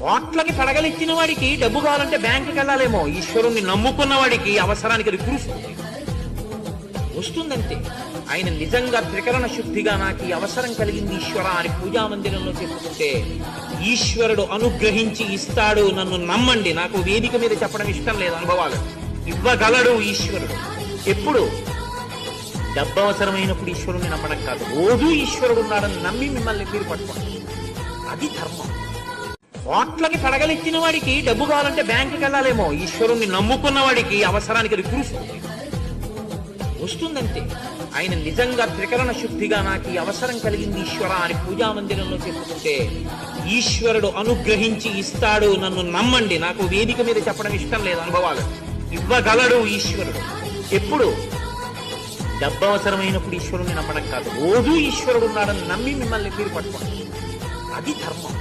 కోట్లకి పడగలిచ్చిన వాడికి డబ్బు కావాలంటే బ్యాంకుకి వెళ్ళాలేమో, ఈశ్వరుణ్ణి నమ్ముకున్న వాడికి అవసరానికి అది కురుస్తుంది, వస్తుందంతే. ఆయన నిజంగా త్రికరణ శుద్ధిగా నాకు ఈ అవసరం కలిగింది ఈశ్వర అని పూజా మందిరంలో చెప్పుకుంటే ఈశ్వరుడు అనుగ్రహించి ఇస్తాడు, నన్ను నమ్మండి. నాకు వేదిక మీద చెప్పడం ఇష్టం లేదు, అనుభవాలు ఇవ్వగలడు ఈశ్వరుడు. ఎప్పుడు డబ్బు అవసరమైనప్పుడు ఈశ్వరుణ్ణి నమ్మడం కాదు, రోజు ఈశ్వరుడు ఉన్నాడని నమ్మి మిమ్మల్ని మీరు పట్టుకోండి, అది ధర్మం. కోట్లకి పడగలిచ్చిన వాడికి డబ్బు కావాలంటే బ్యాంకుకి వెళ్ళాలేమో, ఈశ్వరుణ్ణి నమ్ముకున్న వాడికి అవసరానికి అది కురుస్తుంది, వస్తుందంతే. ఆయన నిజంగా త్రికరణ శుద్ధిగా నాకు ఈ అవసరం కలిగింది ఈశ్వర అని పూజా మందిరంలో చెప్పుకుంటే ఈశ్వరుడు అనుగ్రహించి ఇస్తాడు, నన్ను నమ్మండి. నాకు వేదిక మీద చెప్పడం ఇష్టం లేదు, అనుభవాలు ఇవ్వగలడు ఈశ్వరుడు. ఎప్పుడు డబ్బు అవసరమైనప్పుడు ఈశ్వరుణ్ణి నమ్మడం కాదు, రోజు ఈశ్వరుడు ఉన్నాడని నమ్మి మిమ్మల్ని మీరు పట్టుకోండి, అది ధర్మం.